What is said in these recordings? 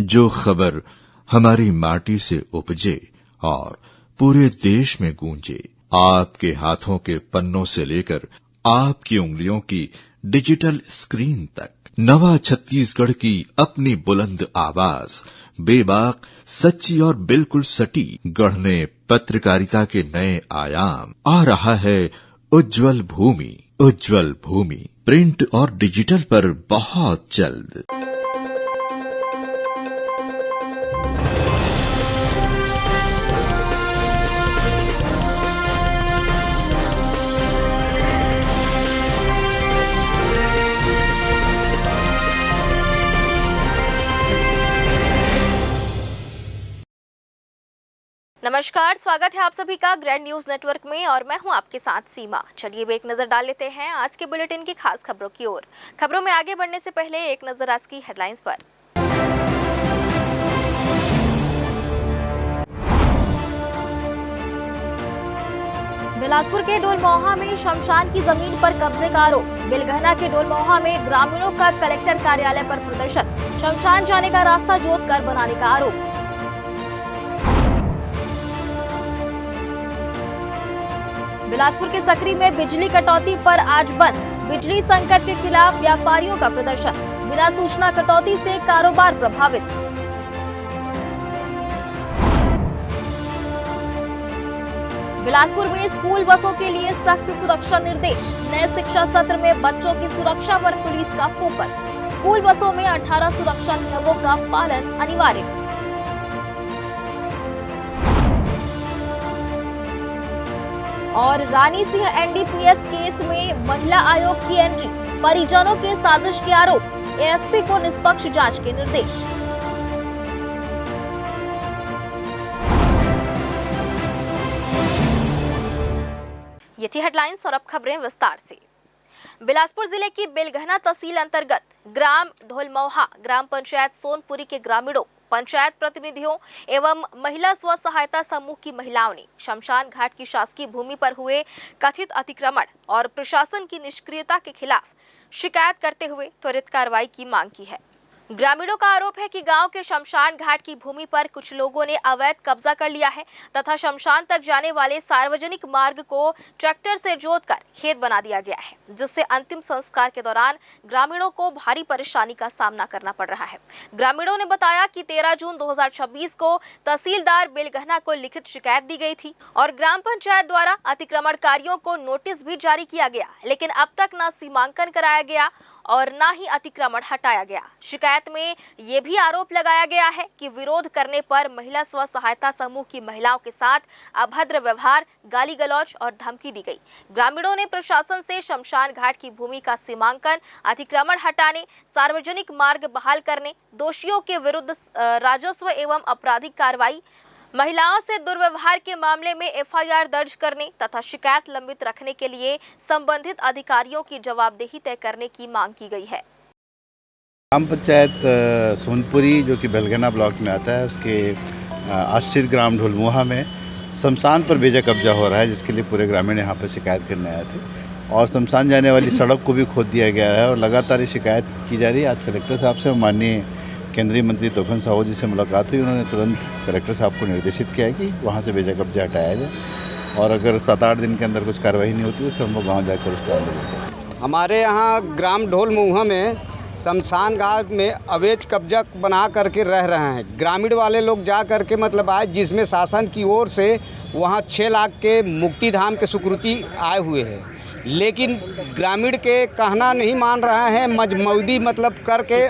जो खबर हमारी माटी से उपजे और पूरे देश में गूंजे, आपके हाथों के पन्नों से लेकर आपकी उंगलियों की डिजिटल स्क्रीन तक, नवा छत्तीसगढ़ की अपनी बुलंद आवाज, बेबाक, सच्ची और बिल्कुल सटीक, गढ़ने पत्रकारिता के नए आयाम। आ रहा है उज्जवल भूमि। उज्जवल भूमि प्रिंट और डिजिटल पर बहुत जल्द। नमस्कार, स्वागत है आप सभी का ग्रैंड न्यूज नेटवर्क में और मैं हूं आपके साथ सीमा। चलिए अब एक नजर डाल लेते हैं आज के बुलेटिन की खास खबरों की ओर। खबरों में आगे बढ़ने से पहले एक नजर आज की हेडलाइंस पर। बिलासपुर के डोलमोहा में शमशान की जमीन पर कब्जे का आरोप। बिलगहना के डोलमोहा में ग्रामीणों का कलेक्टर कार्यालय पर प्रदर्शन। शमशान जाने का रास्ता जोतकर बनाने का आरोप। बिलासपुर के सकरी में बिजली कटौती पर आज बंद। बिजली संकट के खिलाफ व्यापारियों का प्रदर्शन। बिना सूचना कटौती से कारोबार प्रभावित। बिलासपुर में स्कूल बसों के लिए सख्त सुरक्षा निर्देश। नए शिक्षा सत्र में बच्चों की सुरक्षा पर पुलिस का फोकस। स्कूल बसों में 18 सुरक्षा नियमों का पालन अनिवार्य। और रानी सिंह एनडीपीएस केस में महिला आयोग की एंट्री। परिजनों के साजिश के आरोप। एएसपी को निष्पक्ष जांच के निर्देश। ये थी हेडलाइंस और अब खबरें विस्तार से। बिलासपुर जिले की बिलगहना तहसील अंतर्गत ग्राम ढोलमोहा ग्राम पंचायत सोनपुरी के ग्रामीणों, पंचायत प्रतिनिधियों एवं महिला स्व सहायता समूह की महिलाओं ने शमशान घाट की शासकीय भूमि पर हुए कथित अतिक्रमण और प्रशासन की निष्क्रियता के खिलाफ शिकायत करते हुए त्वरित कार्रवाई की मांग की है। ग्रामीणों का आरोप है कि गांव के शमशान घाट की भूमि पर कुछ लोगों ने अवैध कब्जा कर लिया है तथा शमशान तक जाने वाले सार्वजनिक मार्ग को ट्रैक्टर से जोतकर खेत बना दिया गया है, जिससे अंतिम संस्कार के दौरान ग्रामीणों को भारी परेशानी का सामना करना पड़ रहा है। ग्रामीणों ने बताया कि 13 जून 2026 को तहसीलदार बिलगहना को लिखित शिकायत दी गई थी और ग्राम पंचायत द्वारा अतिक्रमणकारियों को नोटिस भी जारी किया गया, लेकिन अब तक न सीमांकन कराया गया और न ही अतिक्रमण हटाया गया। शिकायत में ये भी आरोप लगाया गया है कि विरोध करने पर महिला स्व सहायता समूह की महिलाओं के साथ अभद्र व्यवहार, गाली गलौज और धमकी दी गई। ग्रामीणों ने प्रशासन से शमशान घाट की भूमि का सीमांकन, अतिक्रमण हटाने, सार्वजनिक मार्ग बहाल करने, दोषियों के विरुद्ध राजस्व एवं आपराधिक कार्रवाई, महिलाओं से दुर्व्यवहार के मामले में एफआईआर दर्ज करने तथा शिकायत लंबित रखने के लिए संबंधित अधिकारियों की जवाबदेही तय करने की मांग की गई है। ग्राम पंचायत सोनपुरी जो कि बिलगहना ब्लॉक में आता है, उसके आश्रित ग्राम ढोलमोहा में शमशान पर बेजा कब्जा हो रहा है, जिसके लिए पूरे ग्रामीण यहाँ पर शिकायत करने आए थे और शमशान जाने वाली सड़क को भी खोद दिया गया है और लगातार ये शिकायत की जा रही है। आज कलेक्टर साहब से माननीय केंद्रीय मंत्री तोफन साहू जी से मुलाकात हुई। उन्होंने तुरंत कलेक्टर साहब को निर्देशित किया है कि वहाँ से बेजा कब्जा हटाया जाए और अगर 7-8 दिन के अंदर कुछ कार्रवाई नहीं होती तो फिर हम लोग गाँव जाकर उसका आंदोलन करेंगे। हमारे यहाँ ग्राम ढोलमोहा में शमशान घाट में अवैध कब्जा बना करके रह रहे हैं। ग्रामीण वाले लोग जा करके मतलब आए, जिसमें शासन की ओर से वहाँ 6 लाख के मुक्ति धाम के स्वीकृति आए हुए हैं, लेकिन ग्रामीण के कहना नहीं मान रहे हैं। मजमौदी मतलब करके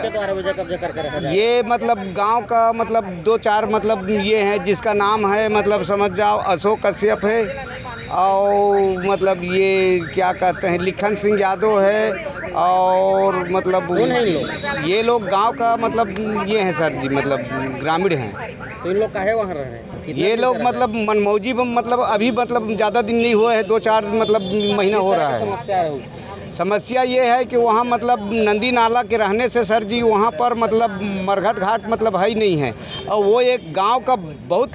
ये मतलब गांव का मतलब 2-4 मतलब ये हैं, जिसका नाम है मतलब समझ जाओ अशोक कश्यप है और मतलब ये क्या कहते हैं लिखन सिंह यादव है और मतलब ये लोग गांव का मतलब ये हैं सर जी, मतलब ग्रामीण हैं। तो इन लोग काहे वहाँ रह रहे हैं? ये लोग मतलब मनमौजी मतलब अभी मतलब ज़्यादा दिन नहीं हुए हैं, 2-4 मतलब महीना हो रहा है। समस्या ये है कि वहाँ मतलब नंदी नाला के रहने से सर जी वहाँ पर मतलब मरघट घाट मतलब है ही नहीं है और वो एक गांव का बहुत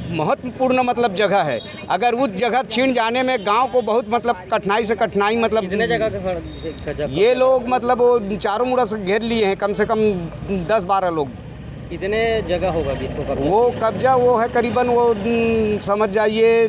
महत्वपूर्ण मतलब जगह है। अगर उस जगह छीन जाने में गांव को बहुत मतलब कठिनाई मतलब जगह ये लोग मतलब वो चारों मुड़ा से घेर लिए हैं, कम से कम 10-12 लोग कितने जगह होगा कि इसको कब्जा? वो कब्जा वो है करीबन वो समझ जाइए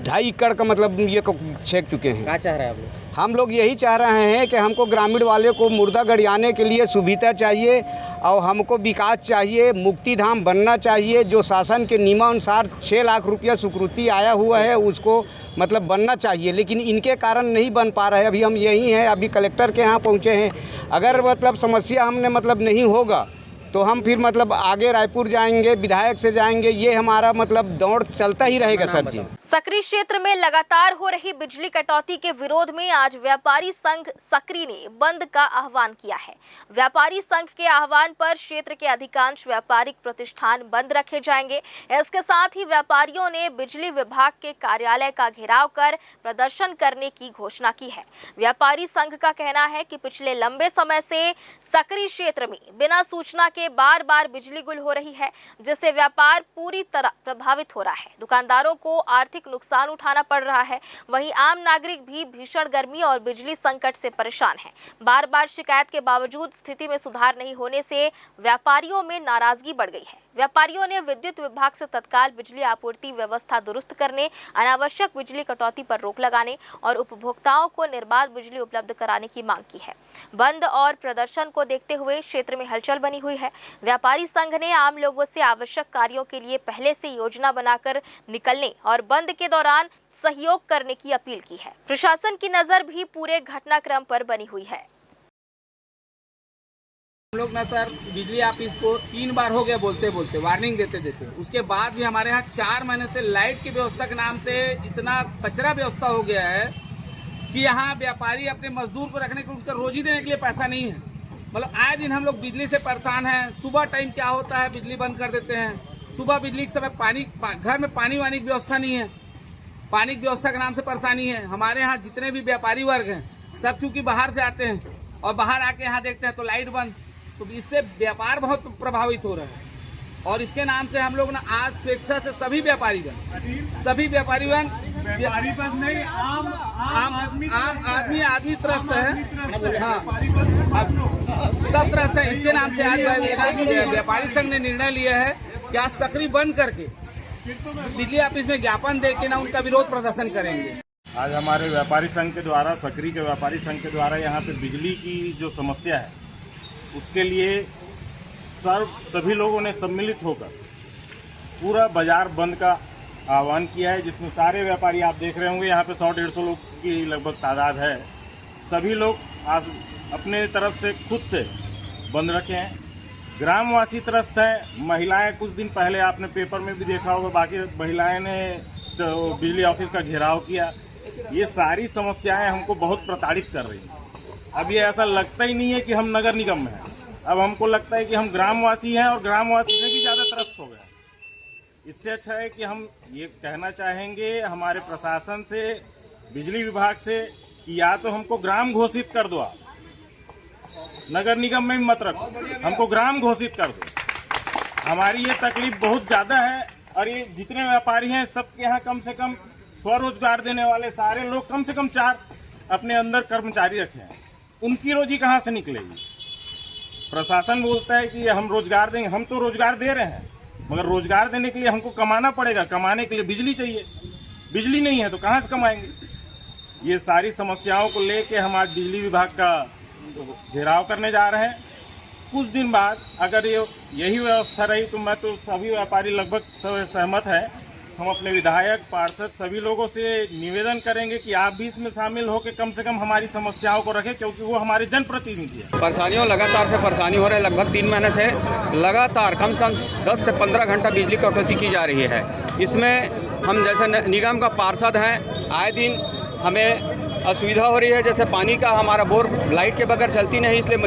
2.5 एकड़ का, मतलब ये छेक चुके हैं। क्या चाह रहे हैं आप लोग? हम लोग यही चाह रहे हैं कि हमको ग्रामीण वाले को मुर्दा गड़ियाने के लिए सुविधा चाहिए और हमको विकास चाहिए, मुक्ति धाम बनना चाहिए। जो शासन के नियमानुसार 6 लाख रुपया स्वीकृति आया हुआ है उसको मतलब बनना चाहिए, लेकिन इनके कारण नहीं बन पा रहा है। अभी हम यही हैं, अभी कलेक्टर के यहाँ पहुँचे हैं। अगर मतलब समस्या हमने मतलब नहीं होगा तो हम फिर मतलब आगे रायपुर जाएंगे, विधायक से जाएंगे, ये हमारा मतलब दौड़ चलता ही रहेगा सर जी। सकरी क्षेत्र में लगातार हो रही बिजली कटौती के विरोध में आज व्यापारी संघ सकरी ने बंद का आह्वान किया है। व्यापारी संघ के आह्वान पर क्षेत्र के अधिकांश व्यापारिक प्रतिष्ठान बंद रखे जाएंगे। इसके साथ ही व्यापारियों ने बिजली विभाग के कार्यालय का घेराव कर प्रदर्शन करने की घोषणा की है। व्यापारी संघ का कहना है कि पिछले लंबे समय से सकरी क्षेत्र में बिना सूचना के बार बार बिजली गुल हो रही है, जिससे व्यापार पूरी तरह प्रभावित हो रहा है। दुकानदारों को आर्थिक नुकसान उठाना पड़ रहा है। वहीं आम नागरिक भी भीषण गर्मी और बिजली संकट से परेशान हैं। बार बार शिकायत के बावजूद स्थिति में सुधार नहीं होने से व्यापारियों में नाराजगी बढ़ गई है। व्यापारियों ने विद्युत विभाग से तत्काल बिजली आपूर्ति व्यवस्था दुरुस्त करने, अनावश्यक बिजली कटौती पर रोक लगाने और उपभोक्ताओं को निर्बाध बिजली उपलब्ध कराने की मांग की है। बंद और प्रदर्शन को देखते हुए क्षेत्र में हलचल बनी हुई है। व्यापारी संघ ने आम लोगों से आवश्यक कार्यों के लिए पहले से योजना बनाकर निकलने और बंद के दौरान सहयोग करने की अपील की है। प्रशासन की नजर भी पूरे घटनाक्रम पर बनी हुई है। हम लोग ना सर बिजली ऑफिस को 3 बार हो गया बोलते बोलते, वार्निंग देते देते, उसके बाद भी हमारे यहाँ 4 महीने से लाइट की व्यवस्था के नाम से इतना कचरा व्यवस्था हो गया है कि यहाँ व्यापारी अपने मजदूर को रखने के उनका रोजी देने के लिए पैसा नहीं है। मतलब आए दिन हम लोग बिजली से परेशान हैं। सुबह टाइम क्या होता है, बिजली बंद कर देते हैं। सुबह बिजली के समय पानी, घर में पानी वानी की व्यवस्था नहीं है। पानी की व्यवस्था के नाम से परेशानी है। हमारे यहाँ जितने भी व्यापारी वर्ग हैं सब चूंकि बाहर से आते हैं और बाहर आके यहाँ देखते हैं तो लाइट बंद, तो इससे व्यापार बहुत प्रभावित हो रहा है। और इसके नाम से हम लोग ना आज स्वेच्छा से सभी व्यापारी बस नहीं, आदमी त्रस्त है। हाँ, सब त्रस्त है। इसके नाम से आज व्यापारी संघ ने निर्णय लिया है कि आज सकरी बंद करके बिजली ऑफिस में ज्ञापन दे के ना उनका विरोध प्रदर्शन करेंगे। आज हमारे व्यापारी संघ के द्वारा, सकरी के व्यापारी संघ के द्वारा यहाँ पे बिजली की जो समस्या है उसके लिए सभी लोगों ने सम्मिलित होकर पूरा बाजार बंद का आह्वान किया है, जिसमें सारे व्यापारी आप देख रहे होंगे यहाँ पे 100-150 लोग की लगभग तादाद है। सभी लोग आज अपने तरफ से खुद से बंद रखे हैं। ग्रामवासी त्रस्त है। महिलाएं, कुछ दिन पहले आपने पेपर में भी देखा होगा, बाकी महिलाएं ने बिजली ऑफिस का घेराव किया। ये सारी समस्याएं हमको बहुत प्रताड़ित कर रही हैं। अब ये ऐसा लगता ही नहीं है कि हम नगर निगम में हैं। अब हमको लगता है कि हम ग्रामवासी हैं और ग्रामवासी से भी ज़्यादा त्रस्त हो गए। इससे अच्छा है कि हम ये कहना चाहेंगे हमारे प्रशासन से, बिजली विभाग से, कि या तो हमको ग्राम घोषित कर दो, आप नगर निगम में भी मत रखो, हमको ग्राम घोषित कर दो। हमारी ये तकलीफ बहुत ज़्यादा है। और ये जितने व्यापारी हैं सबके यहाँ कम से कम स्वरोजगार देने वाले सारे लोग कम से कम 4 अपने अंदर कर्मचारी रखे हैं। उनकी रोजी कहाँ से निकलेगी? प्रशासन बोलता है कि हम रोजगार देंगे। हम तो रोजगार दे रहे हैं, मगर रोजगार देने के लिए हमको कमाना पड़ेगा। कमाने के लिए बिजली चाहिए। बिजली नहीं है तो कहाँ से कमाएंगे? ये सारी समस्याओं को लेके हम आज बिजली विभाग का घेराव करने जा रहे हैं। कुछ दिन बाद अगर यही व्यवस्था रही तो मैं तो सभी व्यापारी लगभग सहमत है। हम अपने विधायक, पार्षद सभी लोगों से निवेदन करेंगे कि आप भी इसमें शामिल हो के कम से कम हमारी समस्याओं को रखें, क्योंकि वो हमारे जनप्रतिनिधि हैं। परेशानियों लगातार से परेशानी हो रही है। लगभग 3 महीने से लगातार कम से कम 10 से 15 घंटा बिजली कटौती की जा रही है। इसमें हम जैसे निगम का पार्षद हैं, आए दिन हमें असुविधा हो रही है। जैसे पानी का हमारा बोर लाइट के बगैर चलती नहीं, इसलिए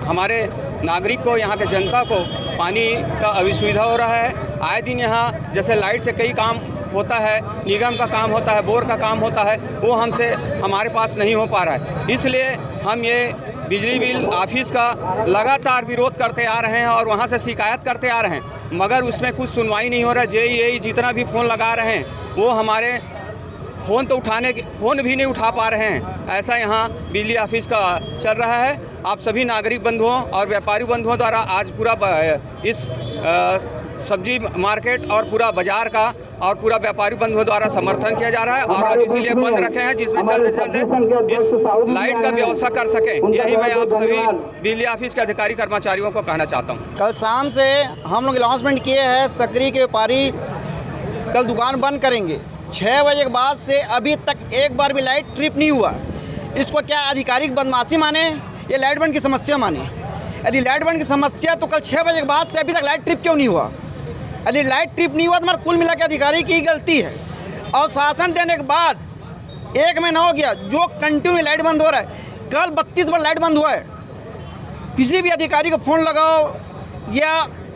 हमारे नागरिक को, यहाँ के जनता को पानी का असुविधा हो रहा है। आए दिन यहाँ जैसे लाइट से कई काम होता है, निगम का काम होता है, बोर का काम होता है, वो हमारे पास नहीं हो पा रहा है। इसलिए हम ये बिजली बिल ऑफिस का लगातार विरोध करते आ रहे हैं और वहाँ से शिकायत करते आ रहे हैं, मगर उसमें कुछ सुनवाई नहीं हो रहा है। जेई जितना भी फ़ोन लगा रहे हैं वो हमारे फ़ोन भी नहीं उठा पा रहे हैं। ऐसा यहाँ बिजली ऑफिस का चल रहा है आप सभी नागरिक बंधुओं और व्यापारी बंधुओं द्वारा आज पूरा इस सब्जी मार्केट और पूरा बाजार का और पूरा व्यापारी बंधुओं द्वारा समर्थन किया जा रहा है और आज इसीलिए बंद रखे हैं जिसमें जल्द से जल्द इस लाइट का व्यवस्था कर सकें। यही मैं आप सभी बिजली ऑफिस के अधिकारी कर्मचारियों को कहना चाहता हूँ। कल शाम से हम लोग अनाउंसमेंट किए हैं, सकरी के व्यापारी कल दुकान बंद करेंगे। 6 बजे के बाद से अभी तक एक बार भी लाइट ट्रिप नहीं हुआ। इसको क्या आधिकारिक बदमाशी माने या लाइट बंद की समस्या माने? यदि लाइट बंद की समस्या तो कल 6 बजे के बाद से अभी तक लाइट ट्रिप क्यों नहीं हुआ? यदि लाइट ट्रिप नहीं हुआ तो हमारा कुल मिला के अधिकारी की गलती है। और शासन देने के बाद 1 महीना हो गया जो कंटिन्यू लाइट बंद हो रहा है। कल 32 बार लाइट बंद हुआ है। किसी भी अधिकारी को फ़ोन लगाओ या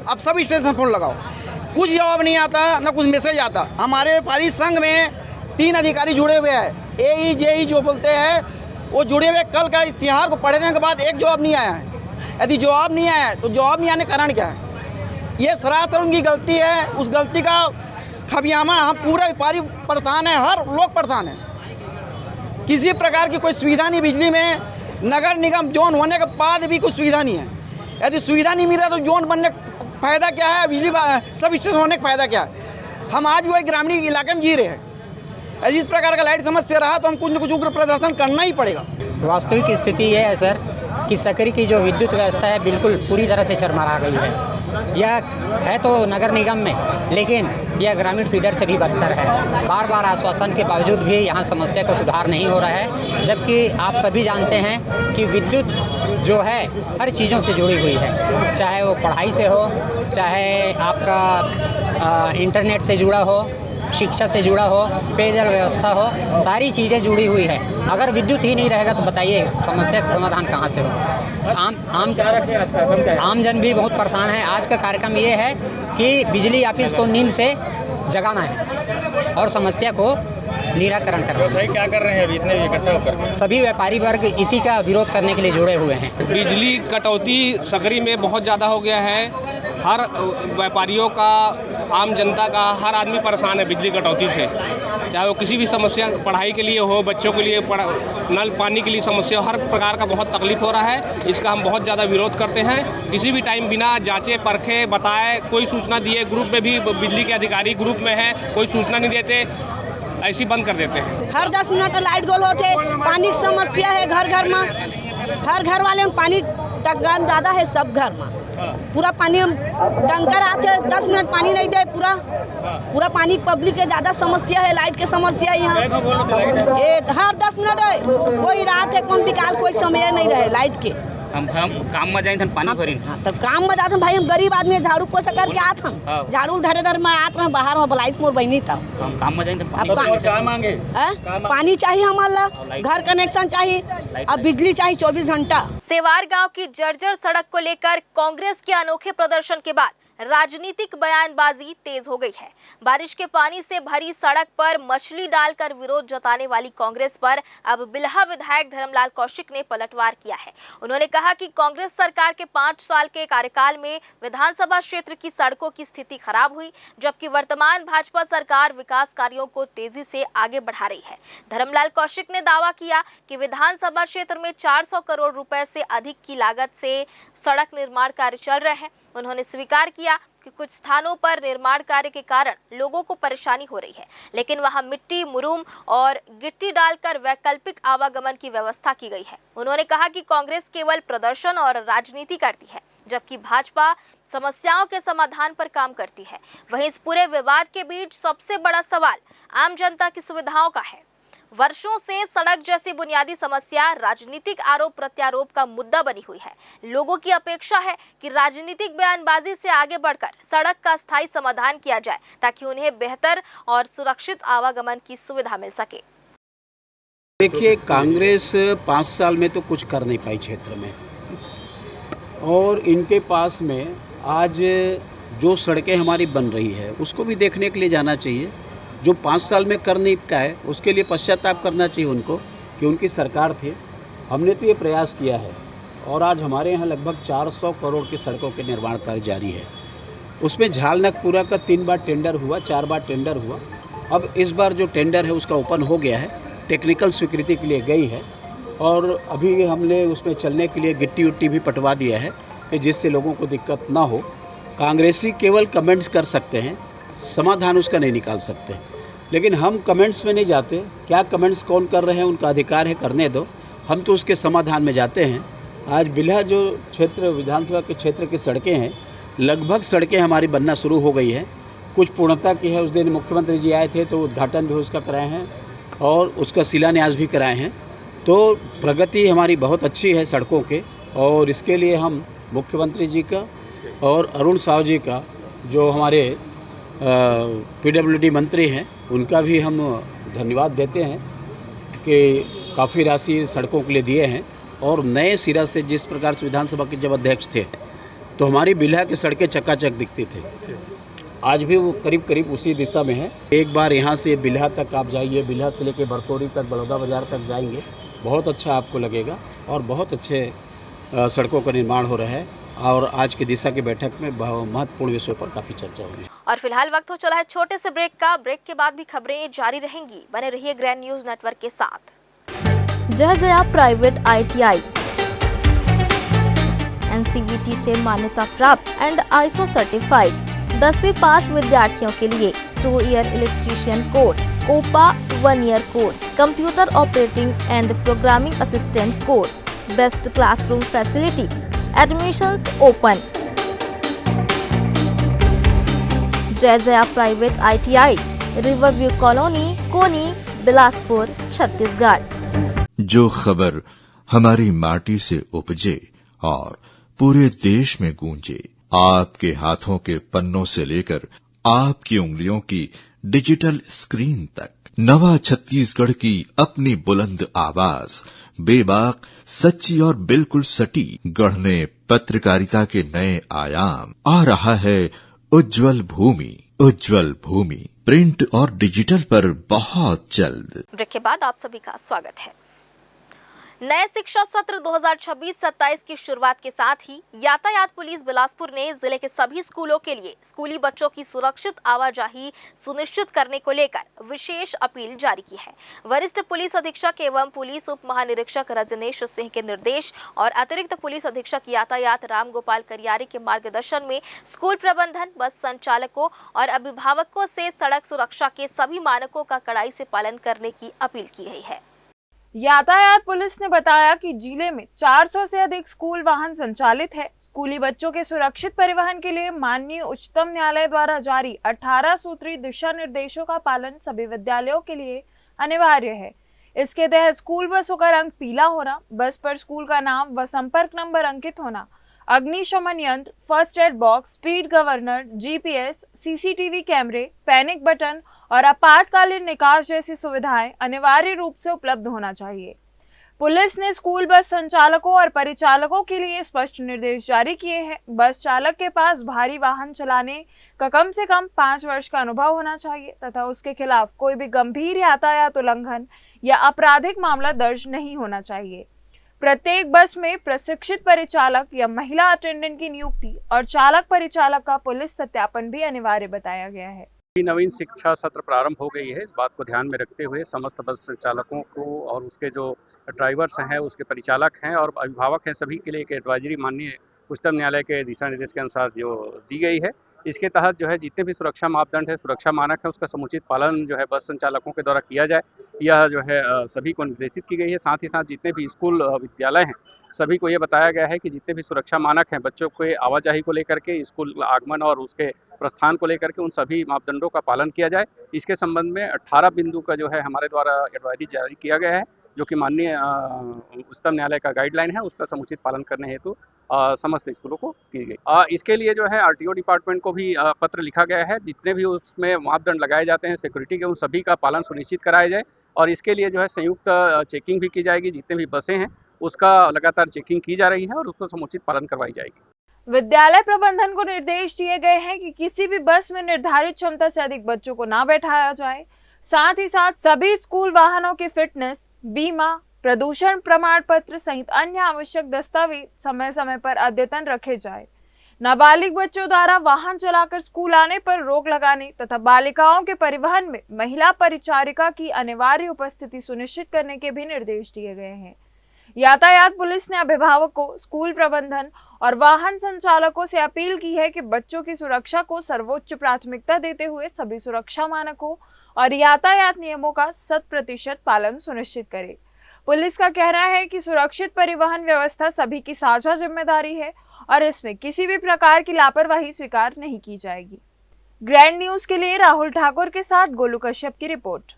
अब सब स्टेशन फ़ोन लगाओ, कुछ जवाब नहीं आता, ना कुछ मैसेज आता। हमारे व्यापारी संघ में 3 अधिकारी जुड़े हुए हैं, AE JE जो बोलते हैं वो जुड़े हुए। कल का इश्तिहार को पढ़ने के बाद एक जवाब नहीं आया है। यदि जवाब नहीं आया है तो जवाब नहीं आने का कारण क्या है? ये सरासर उनकी गलती है। उस गलती का खबियामा हम पूरा व्यापारी परेशान है, हर लोग परेशान है। किसी प्रकार की कोई सुविधा नहीं बिजली में। नगर निगम जोन होने के बाद भी कोई सुविधा नहीं है। यदि सुविधा नहीं मिल रहा तो जोन बनने का फ़ायदा क्या है? बिजली सब स्टेशन होने का फ़ायदा क्या है? हम आज वो एक ग्रामीण इलाके में जी रहे हैं। यदि इस प्रकार का लाइट समस्या रहा तो हम कुछ न कुछ उग्र प्रदर्शन करना ही पड़ेगा। वास्तविक स्थिति ये है सर कि सकरी की जो विद्युत व्यवस्था है बिल्कुल पूरी तरह से चरमरा गई है। यह है तो नगर निगम में, लेकिन यह ग्रामीण फीडर से भी बदतर है। बार बार आश्वासन के बावजूद भी यहाँ समस्या का सुधार नहीं हो रहा है, जबकि आप सभी जानते हैं कि विद्युत जो है हर चीज़ों से जुड़ी हुई है, चाहे वो पढ़ाई से हो, चाहे आपका इंटरनेट से जुड़ा हो, शिक्षा से जुड़ा हो, पेयजल व्यवस्था हो, सारी चीज़ें जुड़ी हुई है। अगर विद्युत ही नहीं रहेगा तो बताइए समस्या का समाधान कहाँ से हो? आम जन भी बहुत परेशान है। आज का कार्यक्रम ये है कि बिजली ऑफिस को नींद से जगाना है और समस्या को निराकरण करना है। क्या कर रहे हैं अभी इतने इकट्ठा होकर? सभी व्यापारी वर्ग इसी का विरोध करने के लिए जुड़े हुए हैं। बिजली कटौती सकरी में बहुत ज़्यादा हो गया है। हर व्यापारियों का, आम जनता का, हर आदमी परेशान है बिजली कटौती से। चाहे वो किसी भी समस्या, पढ़ाई के लिए हो, बच्चों के लिए नल पानी के लिए समस्या, हर प्रकार का बहुत तकलीफ हो रहा है। इसका हम बहुत ज़्यादा विरोध करते हैं। किसी भी टाइम बिना जांचे परखे बताए कोई सूचना दिए, ग्रुप में भी बिजली के अधिकारी ग्रुप में है, कोई सूचना नहीं देते, ऐसी बंद कर देते हैं। हर 10 मिनट लाइट गोल होते। पानी की समस्या है घर घर में, हर घर वाले में पानी तकरान ज़्यादा है। सब घर में पूरा पानी टंकर आते, 10 मिनट पानी नहीं दे। पूरा पानी पब्लिक के ज़्यादा समस्या है। लाइट के समस्या यहाँ हर 10 मिनट है। कोई रात है, कौन बिकाल, कोई समय नहीं रहे लाइट के। हम काम में जाए पानी भरी। तब काम में जाते भाई, हम गरीब आदमी झाड़ू पोछा करके आते हम, झाड़ू धरे मैं आते हैं बाहर में बुलाई मोर बहनी तब हम काम में जाए पानी चाहिए हमारा, घर कनेक्शन चाहिए, अब बिजली चाहिए 24 घंटा। सेवार गांव की जर्जर सड़क को लेकर कांग्रेस के अनोखे प्रदर्शन के बाद राजनीतिक बयानबाजी तेज हो गई है। बारिश के पानी से भरी सड़क पर मछली डालकर विरोध जताने वाली कांग्रेस पर अब बिल्हा विधायक धर्मलाल कौशिक ने पलटवार किया है। उन्होंने कहा कि कांग्रेस सरकार के 5 साल के कार्यकाल में विधानसभा क्षेत्र की सड़कों की स्थिति खराब हुई, जबकि वर्तमान भाजपा सरकार विकास कार्यों को तेजी से आगे बढ़ा रही है। धर्मलाल कौशिक ने दावा किया कि विधानसभा क्षेत्र में 400 करोड़ रुपए से अधिक की लागत से सड़क निर्माण कार्य चल रहे हैं। उन्होंने स्वीकार किया कि कुछ स्थानों पर निर्माण कार्य के कारण लोगों को परेशानी हो रही है, लेकिन वहां मिट्टी, मुरूम और गिट्टी डालकर वैकल्पिक आवागमन की व्यवस्था की गई है। उन्होंने कहा कि कांग्रेस केवल प्रदर्शन और राजनीति करती है, जबकि भाजपा समस्याओं के समाधान पर काम करती है। वहीं इस पूरे विवाद के बीच सबसे बड़ा सवाल आम जनता की सुविधाओं का है। वर्षों से सड़क जैसी बुनियादी समस्या राजनीतिक आरोप प्रत्यारोप का मुद्दा बनी हुई है। लोगों की अपेक्षा है कि राजनीतिक बयानबाजी से आगे बढ़कर सड़क का स्थायी समाधान किया जाए, ताकि उन्हें बेहतर और सुरक्षित आवागमन की सुविधा मिल सके। देखिए, कांग्रेस 5 साल में तो कुछ कर नहीं पाई क्षेत्र में, और इनके पास में आज जो सड़कें हमारी बन रही है उसको भी देखने के लिए जाना चाहिए। जो 5 साल में कर नहीं पाए उसके लिए पश्चाताप करना चाहिए उनको कि उनकी सरकार थी। हमने तो ये प्रयास किया है और आज हमारे यहाँ लगभग 400 करोड़ की सड़कों के निर्माण कार्य जारी है। उसमें झालनागपुरा का 3 बार टेंडर हुआ, 4 बार टेंडर हुआ। अब इस बार जो टेंडर है उसका ओपन हो गया है, टेक्निकल स्वीकृति के लिए गई है और अभी हमने उसमें चलने के लिए गिट्टी उट्टी भी पटवा दिया है कि जिससे लोगों को दिक्कत ना हो। कांग्रेसी केवल कमेंट्स कर सकते हैं, समाधान उसका नहीं निकाल सकते, लेकिन हम कमेंट्स में नहीं जाते। क्या कमेंट्स कौन कर रहे हैं उनका अधिकार है, करने दो, हम तो उसके समाधान में जाते हैं। आज बिल्हा जो क्षेत्र विधानसभा के क्षेत्र की सड़कें हैं, लगभग सड़कें हमारी बनना शुरू हो गई है। कुछ पूर्णता की है। उस दिन मुख्यमंत्री जी आए थे तो उद्घाटन भी उसका कराए हैं और उसका शिलान्यास भी कराए हैं। तो प्रगति हमारी बहुत अच्छी है सड़कों के, और इसके लिए हम मुख्यमंत्री जी का और अरुण साव जी का, जो हमारे PWD मंत्री हैं, उनका भी हम धन्यवाद देते हैं कि काफ़ी राशि सड़कों के लिए दिए हैं। और नए सिरा से जिस प्रकार से विधानसभा के जब अध्यक्ष थे तो हमारी बिल्हा की सड़कें चकाचक दिखती थी, आज भी वो करीब करीब उसी दिशा में है। एक बार यहाँ से बिल्हा तक आप जाइए, बिल्हा से लेकर बरतौरी तक, बड़ौदा बाज़ार तक जाएंगे, बहुत अच्छा आपको लगेगा और बहुत अच्छे सड़कों का निर्माण हो रहा है। और आज की दिशा की बैठक में महत्वपूर्ण विषयों पर काफ़ी चर्चा होगी। और फिलहाल वक्त हो चला है छोटे से ब्रेक का। ब्रेक के बाद भी खबरें जारी रहेंगी, बने रहिए ग्रैंड न्यूज नेटवर्क के साथ। जय जया प्राइवेट ITI NCVT से मान्यता प्राप्त एंड ISO सर्टिफाइड 10वीं पास विद्यार्थियों के लिए 2 year electrician course, COPA 1 year course, computer operating and programming assistant course, best classroom facility, admissions open. Jai Jaya private ITI, riverview colony, Koni, Bilaspur, Chhattisgarh. जो खबर हमारी माटी से उपजे और पूरे देश में गूंजे, आपके हाथों के पन्नों से लेकर आपकी उंगलियों की डिजिटल स्क्रीन तक, नवा छत्तीसगढ़ की अपनी बुलंद आवाज, बेबाक, सच्ची और बिल्कुल सटी, गढ़ने पत्रकारिता के नए आयाम। आ रहा है उज्जवल भूमि, उज्जवल भूमि प्रिंट और डिजिटल पर बहुत जल्द। ब्रेक के बाद आप सभी का स्वागत है। नए शिक्षा सत्र 2026-27 की शुरुआत के साथ ही यातायात पुलिस बिलासपुर ने जिले के सभी स्कूलों के लिए स्कूली बच्चों की सुरक्षित आवाजाही सुनिश्चित करने को लेकर विशेष अपील जारी की है। वरिष्ठ पुलिस अधीक्षक एवं पुलिस उप महानिरीक्षक रजनेश सिंह के निर्देश और अतिरिक्त पुलिस अधीक्षक यातायात राम गोपाल करियारी के मार्गदर्शन में स्कूल प्रबंधन, बस संचालकों और अभिभावकों से सड़क सुरक्षा के सभी मानकों का कड़ाई से पालन करने की अपील की गई है। यातायात पुलिस ने बताया कि जिले में 400 से अधिक स्कूल वाहन संचालित है। स्कूली बच्चों के सुरक्षित परिवहन के लिए माननीय उच्चतम न्यायालय द्वारा जारी 18 सूत्री दिशा निर्देशों का पालन सभी विद्यालयों के लिए अनिवार्य है। इसके तहत स्कूल बसों का रंग पीला होना, बस पर स्कूल का नाम व संपर्क नंबर अंकित होना, अग्निशमन यंत्र, first aid box, speed governor, GPS, CCTV कैमरे, पैनिक बटन और आपातकालीन निकास जैसी सुविधाएं अनिवार्य रूप से उपलब्ध होना चाहिए। पुलिस ने स्कूल बस संचालकों और परिचालकों के लिए स्पष्ट निर्देश जारी किए हैं। बस चालक के पास भारी वाहन चलाने का कम से कम 5 वर्ष का अनुभव होना चाहिए तथा उसके खिलाफ कोई भी गंभीर यातायात उल्लंघन या आपराधिक मामला दर्ज नहीं होना चाहिए। प्रत्येक बस में प्रशिक्षित परिचालक या महिला अटेंडेंट की नियुक्ति और चालक परिचालक का पुलिस सत्यापन भी अनिवार्य बताया गया है। नवीन शिक्षा सत्र प्रारंभ हो गई है। इस बात को ध्यान में रखते हुए समस्त बस संचालकों को और उसके जो ड्राइवर्स हैं, उसके परिचालक हैं और अभिभावक हैं, सभी के लिए एक एडवाइजरी माननीय उच्चतम न्यायालय के दिशा निर्देश के अनुसार जो दी गई है। इसके तहत जो है जितने भी सुरक्षा मापदंड है, सुरक्षा मानक है, उसका समुचित पालन जो है बस संचालकों के द्वारा किया जाए, यह जो है सभी को निर्देशित की गई है। साथ ही साथ जितने भी स्कूल विद्यालय हैं, सभी को ये बताया गया है कि जितने भी सुरक्षा मानक हैं, बच्चों के आवाजाही को लेकर के, स्कूल आगमन और उसके प्रस्थान को लेकर के, उन सभी मापदंडों का पालन किया जाए। इसके संबंध में 18 बिंदु का जो है हमारे द्वारा एडवाइजरी जारी किया गया है, जो कि माननीय उच्चतम न्यायालय का गाइडलाइन है, उसका समुचित पालन करने हेतु समस्त स्कूलों को की गई। इसके लिए जो है RTO डिपार्टमेंट को भी पत्र लिखा गया है। जितने भी उसमें मापदंड लगाए जाते हैं सिक्योरिटी के, उन सभी का पालन सुनिश्चित कराया जाए और इसके लिए जो है संयुक्त चेकिंग भी की जाएगी। जितने भी बसें हैं उसका लगातार चेकिंग की जा रही है और उसका समुचित पालन करवाई जाएगी। विद्यालय प्रबंधन को निर्देश दिए गए हैं कि किसी भी बस में निर्धारित क्षमता से अधिक बच्चों को ना बैठाया जाए। साथ ही साथ सभी स्कूल वाहनों की फिटनेस, बीमा, प्रदूषण प्रमाण पत्र सहित अन्य आवश्यक दस्तावेज समय समय पर अद्यतन रखे जाए। नाबालिग बच्चों द्वारा वाहन चलाकर स्कूल आने पर रोक लगाने तथा बालिकाओं के परिवहन में महिला परिचारिका की अनिवार्य उपस्थिति सुनिश्चित करने के भी निर्देश दिए गए हैं। यातायात पुलिस ने अभिभावकों, स्कूल प्रबंधन और वाहन संचालकों से अपील की है कि बच्चों की सुरक्षा को सर्वोच्च प्राथमिकता देते हुए सभी सुरक्षा मानकों और यातायात नियमों का 100% पालन सुनिश्चित करें। पुलिस का कहना है कि सुरक्षित परिवहन व्यवस्था सभी की साझा जिम्मेदारी है और इसमें किसी भी प्रकार की लापरवाही स्वीकार नहीं की जाएगी। ग्रैंड न्यूज के लिए राहुल ठाकुर के साथ गोलू कश्यप की रिपोर्ट।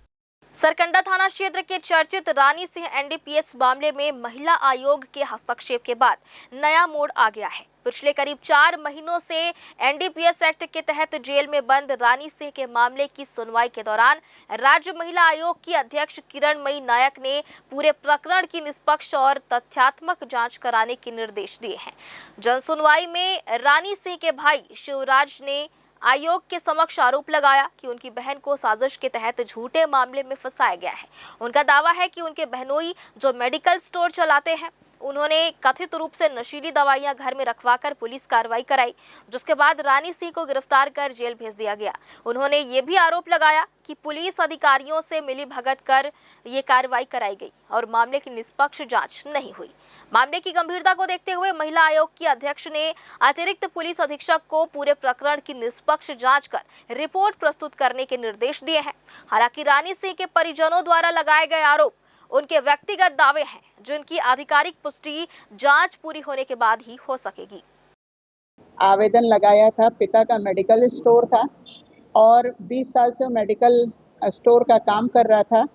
सरकंडा थाना क्षेत्र के चर्चित रानी सिंह एनडीपीएस मामले में महिला आयोग के हस्तक्षेप के बाद नया मोड़ आ गया है। पिछले करीब 4 महीनों से एनडीपीएस एक्ट के तहत जेल में बंद रानी सिंह के मामले की सुनवाई के दौरान राज्य महिला आयोग की अध्यक्ष किरणमयी नायक ने पूरे प्रकरण की निष्पक्ष और तथ्यात्मक जांच कराने के निर्देश दिए हैं। जन सुनवाई में रानी सिंह के भाई शिवराज ने आयोग के समक्ष आरोप लगाया कि उनकी बहन को साजिश के तहत झूठे मामले में फंसाया गया है। उनका दावा है कि उनके बहनोई जो मेडिकल स्टोर चलाते हैं, उन्होंने कथित रूप से नशीली दवाइयां घर में रखवाकर पुलिस कार्रवाई कराई, जिसके बाद रानी सिंह को गिरफ्तार कर जेल भेज दिया गया। उन्होंने ये भी आरोप लगाया कि पुलिस अधिकारियों से मिली भगत कर ये कार्रवाई कराई गई और मामले की निष्पक्ष जांच नहीं हुई। मामले की गंभीरता को देखते हुए महिला आयोग की अध्यक्ष ने अतिरिक्त पुलिस अधीक्षक को पूरे प्रकरण की निष्पक्ष जांच कर रिपोर्ट प्रस्तुत करने के निर्देश दिए हैं। हालांकि रानी सिंह के परिजनों द्वारा लगाए गए आरोप उनके व्यक्तिगत दावे हैं, जिनकी आधिकारिक पुष्टि जांच पूरी होने के बाद ही हो सकेगी। आवेदन लगाया था, पिता का मेडिकल स्टोर था और 20 साल से मेडिकल स्टोर का काम कर रहा था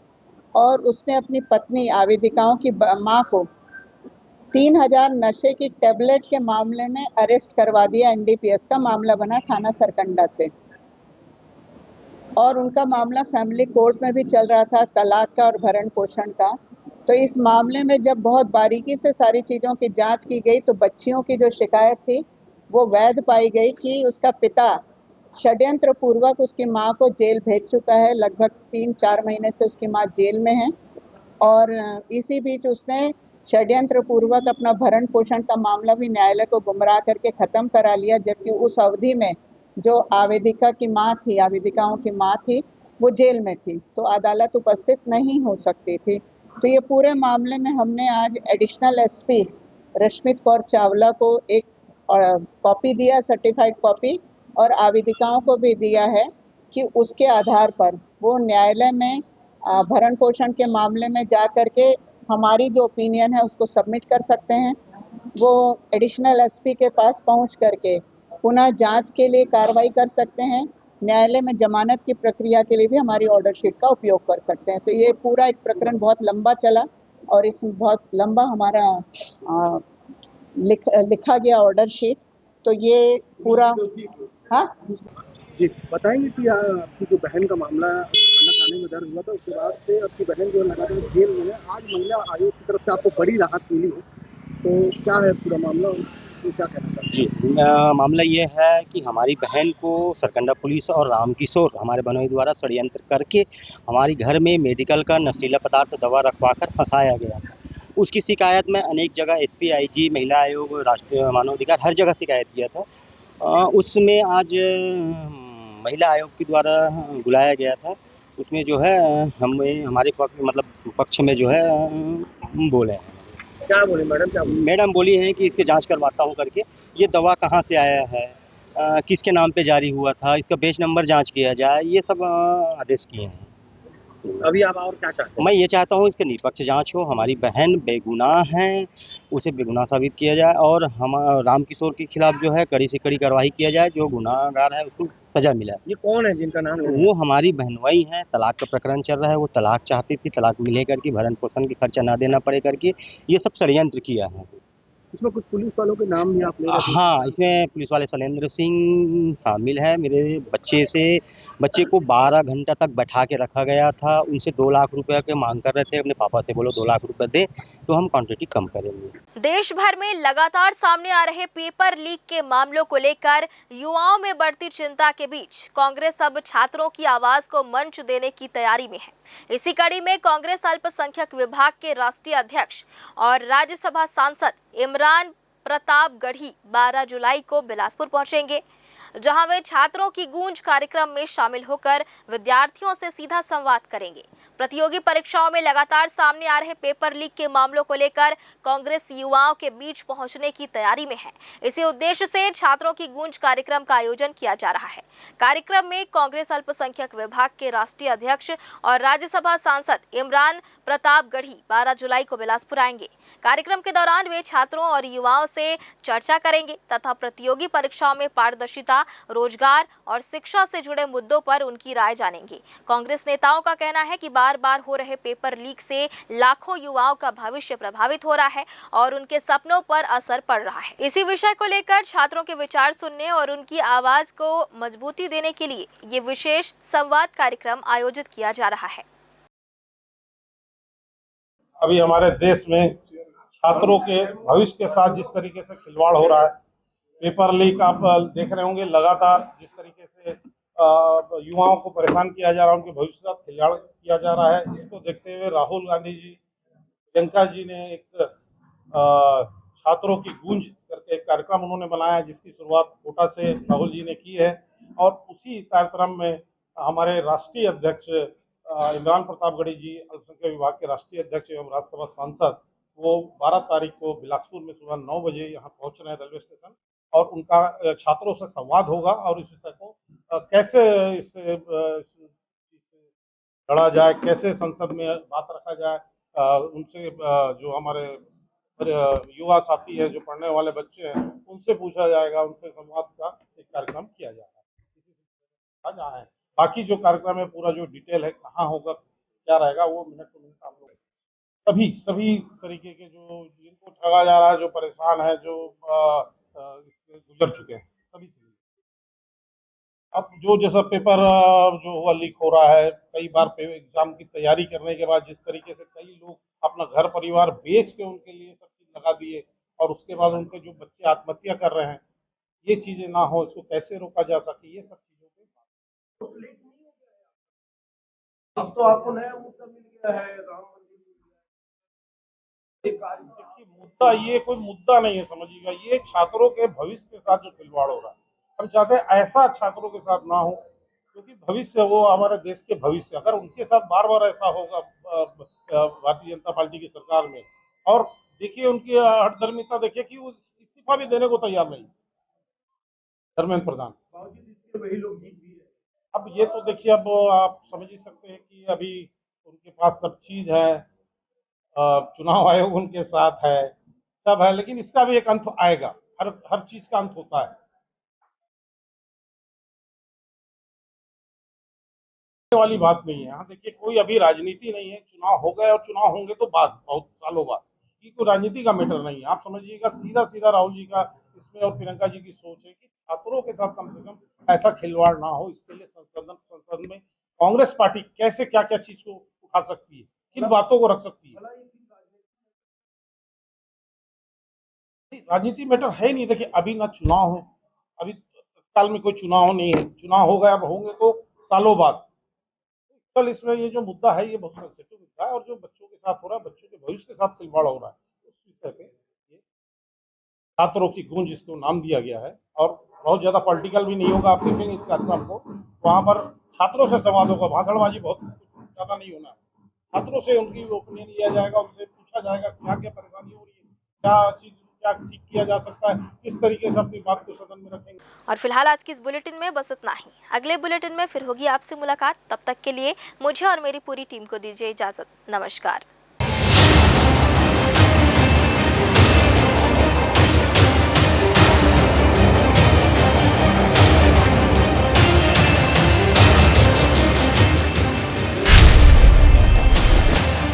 और उसने अपनी पत्नी आवेदिकाओं की मां को 3000 नशे की टेबलेट के मामले में अरेस्ट करवा दिया। एनडीपीएस का मामला बना थाना सरकंडा से और उनका मामला फैमिली कोर्ट में भी चल रहा था, तलाक का और भरण पोषण का। तो इस मामले में जब बहुत बारीकी से सारी चीज़ों की जांच की गई तो बच्चियों की जो शिकायत थी वो वैध पाई गई कि उसका पिता षड्यंत्र पूर्वक उसकी मां को जेल भेज चुका है। लगभग 3-4 महीने से उसकी मां जेल में है और इसी बीच उसने षड्यंत्र पूर्वक अपना भरण पोषण का मामला भी न्यायालय को गुमराह करके ख़त्म करा लिया, जबकि उस अवधि में जो आवेदिका की मां थी, आवेदिकाओं की मां थी, वो जेल में थी, तो अदालत उपस्थित नहीं हो सकती थी। तो ये पूरे मामले में हमने आज एडिशनल एसपी रश्मित कौर चावला को एक कॉपी दिया, सर्टिफाइड कॉपी, और आवेदिकाओं को भी दिया है कि उसके आधार पर वो न्यायालय में भरण पोषण के मामले में जा कर के हमारी जो ओपिनियन है उसको सबमिट कर सकते हैं। वो एडिशनल एसपी के पास पहुंच करके पुनः जांच के लिए कार्रवाई कर सकते हैं। न्यायालय में जमानत की प्रक्रिया के लिए भी हमारी ऑर्डर शीट का उपयोग कर सकते हैं। तो ये पूरा एक प्रकरण बहुत लंबा चला और इसमें बहुत लंबा हमारा लिखा गया ऑर्डर शीट। तो ये पूरा हाँ जी बताएंगे कि आपकी जो बहन का मामला थाने में दर्ज हुआ था, उसके बाद से आपकी बहन जो लगातार जेल में है, आज महिला आयोग की तरफ से आपको बड़ी राहत मिली है, तो क्या है पूरा मामला, तो क्या कहना चाहते हैं? जी मामला ये है कि हमारी बहन को सरकंडा पुलिस और रामकिशोर हमारे बहनोई द्वारा षड्यंत्र करके हमारी घर में मेडिकल का नशीला पदार्थ दवा रखवाकर फंसाया गया था। उसकी शिकायत में अनेक जगह एसपी, आईजी, महिला आयोग, राष्ट्रीय मानवाधिकार हर जगह शिकायत किया था। उसमें आज महिला आयोग के द्वारा बुलाया गया था। उसमें जो है हमें हमारे पक्ष में जो है बोले हैं। क्या बोले मैडम? क्या बोले? मैडम बोली हैं कि इसके जांच करवाता हूं करके, ये दवा कहां से आया है, किसके नाम पे जारी हुआ था, इसका बेच नंबर जांच किया जाए, ये सब आदेश किए हैं। अभी आप और क्या चाहते हैं? मैं ये चाहता हूँ इसके निष्पक्ष जांच हो, हमारी बहन बेगुनाह है, उसे बेगुनाह साबित किया जाए और हम रामकिशोर के खिलाफ जो है कड़ी से कड़ी कार्रवाई किया जाए, जो गुनाहगार है उसको सजा मिला। ये कौन है जिनका नाम? वो हमारी बहनोई है। तलाक का प्रकरण चल रहा है, वो तलाक चाहती थी, तलाक मिले करके भरण पोषण के खर्चा ना देना पड़े करके ये सब षड्यंत्र किया है। इसमें कुछ पुलिस वालों के नाम भी आप ले रहे हैं? हाँ, इसमें पुलिस वाले शैलेंद्र सिंह शामिल है। मेरे बच्चे को 12 घंटा तक बैठा के रखा गया था। उनसे 2 लाख रुपए के मांग कर रहे थे, अपने पापा से बोलो 2 लाख रुपए दे तो हम क्वांटिटी कम करेंगे। देश भर में लगातार सामने आ रहे पेपर लीक के मामलों को लेकर युवाओं में बढ़ती चिंता के बीच कांग्रेस अब छात्रों की आवाज को मंच देने की तैयारी में है। इसी कड़ी में कांग्रेस अल्पसंख्यक विभाग के राष्ट्रीय अध्यक्ष और राज्यसभा सांसद इमरान प्रताप गढ़ी 12 जुलाई को बिलासपुर पहुंचेंगे। जहां वे छात्रों की गूंज कार्यक्रम में शामिल होकर विद्यार्थियों से सीधा संवाद करेंगे। प्रतियोगी परीक्षाओं में लगातार सामने आ रहे पेपर लीक के मामलों को लेकर कांग्रेस युवाओं के बीच पहुंचने की तैयारी में है। इसी उद्देश्य से छात्रों की गूंज कार्यक्रम का आयोजन किया जा रहा है। कार्यक्रम में कांग्रेस अल्पसंख्यक विभाग के राष्ट्रीय अध्यक्ष और राज्यसभा सांसद इमरान प्रतापगढ़ी 12 जुलाई को बिलासपुर आएंगे। कार्यक्रम के दौरान वे छात्रों और युवाओं से चर्चा करेंगे तथा प्रतियोगी परीक्षाओं में पारदर्शिता, रोजगार और शिक्षा से जुड़े मुद्दों पर उनकी राय जानेंगे। कांग्रेस नेताओं का कहना है कि बार-बार हो रहे पेपर लीक से लाखों युवाओं का भविष्य प्रभावित हो रहा है और उनके सपनों पर असर पड़ रहा है। इसी विषय को लेकर छात्रों के विचार सुनने और उनकी आवाज को मजबूती देने के लिए ये विशेष संवाद कार्यक्रम आयोजित किया जा रहा है। अभी हमारे देश में छात्रों के भविष्य के साथ जिस तरीके से खिलवाड़ हो रहा है, पेपर लीक आप देख रहे होंगे, लगातार जिस तरीके से युवाओं को परेशान किया जा रहा है, उनके भविष्य के साथ खिलवाड़ किया जा रहा है। इसको देखते हुए राहुल गांधी जी, प्रियंका जी ने एक छात्रों की गूंज करके एक कार्यक्रम उन्होंने बनाया, जिसकी शुरुआत कोटा से राहुल जी ने की है। और उसी कार्यक्रम में हमारे राष्ट्रीय अध्यक्ष इमरान प्रतापगढ़ी जी, अल्पसंख्यक विभाग के राष्ट्रीय अध्यक्ष एवं राज्यसभा सांसद, वो 12 तारीख को बिलासपुर में सुबह 9 बजे यहाँ पहुँच रहे हैं रेलवे स्टेशन, और उनका छात्रों से संवाद होगा और इस विषय को कैसे इससे लड़ा जाए, कैसे संसद में बात रखा जाए, उनसे जो हमारे युवा साथी हैं, जो पढ़ने वाले बच्चे हैं, उनसे पूछा जाएगा, उनसे संवाद का एक कार्यक्रम किया जाएगा। जहाँ है बाकी जो कार्यक्रम है, पूरा जो डिटेल है, कहाँ होगा, क्या रहेगा, वो मिनट टू मिनट आप लोग सभी तरीके के जो जिनको ठगा जा रहा है, जो परेशान है, जो गुजर चुके हैं, सभी अब जो जैसा पेपर जो हुआ लीक हो रहा है, कई बार एग्जाम की तैयारी करने के बाद जिस तरीके से कई लोग अपना घर परिवार बेच के उनके लिए सब चीज लगा दिए और उसके बाद उनके जो बच्चे आत्महत्या कर रहे हैं, ये चीजें ना हो, इसको कैसे रोका जा सके, ये सब चीजों पे अब तो आपको नया मुद्दा मिल गया है, राम मंदिर। देखिए, मुद्दा ये कोई मुद्दा नहीं है, समझिएगा, ये छात्रों के भविष्य के साथ जो खिलवाड़ हो रहा है, हम चाहते हैं ऐसा छात्रों के साथ ना हो, क्योंकि भविष्य वो हमारे देश के भविष्य, अगर उनके साथ बार बार ऐसा होगा भारतीय जनता पार्टी की सरकार में, और देखिए उनकी हठधर्मिता देखिए कि वो इस्तीफा भी देने को तैयार नहीं, धर्मेंद्र प्रधान। वही लोग जीत भी है। अब ये तो देखिए, अब आप समझ ही सकते हैं कि अभी उनके पास सब चीज है, चुनाव आयोग उनके साथ है, सब है, लेकिन इसका भी एक अंत आएगा, हर चीज का अंत होता है। वाली बात नहीं है। हाँ, देखिए, कोई अभी राजनीति नहीं है, चुनाव हो गए और चुनाव होंगे तो बाद, बहुत सालों बाद, ये कोई राजनीति का मैटर नहीं है। आप समझिएगा, सीधा राहुल जी का इसमें और प्रियंका जी की सोच है कि छात्रों के साथ कम से कम ऐसा खिलवाड़ ना हो। इसके लिए संसद में कांग्रेस पार्टी कैसे क्या क्या चीज को उठा सकती है, किन बातों को रख सकती है। राजनीति मैटर है नहीं। देखिए, अभी ना चुनाव है, अभी तत्काल में कोई चुनाव नहीं है, चुनाव हो गया, अब होंगे तो सालों बाद। कल इसमें ये जो मुद्दा है, ये बहुत सेंसिटिव मुद्दा है, और जो बच्चों के साथ हो रहा है, बच्चों के भविष्य के साथ खिलवाड़ हो रहा है, उस विषय पे छात्रों की गूंज इसको नाम दिया गया है। और बहुत ज्यादा पॉलिटिकल भी नहीं होगा, आप देखेंगे इस कार्यक्रम को, वहाँ पर छात्रों से संवाद होगा, भाषणबाजी बहुत ज्यादा नहीं होना है, छात्रों से उनकी ओपिनियन लिया जाएगा, उनसे पूछा जाएगा क्या क्या परेशानी हो रही है, क्या चीज क्या ठीक किया जा सकता है, किस तरीके से अपनी बात को सदन में रखेंगे। और फिलहाल आज की इस बुलेटिन में बस इतना ही। अगले बुलेटिन में फिर होगी आपसे मुलाकात। तब तक के लिए मुझे और मेरी पूरी टीम को दीजिए इजाजत। नमस्कार।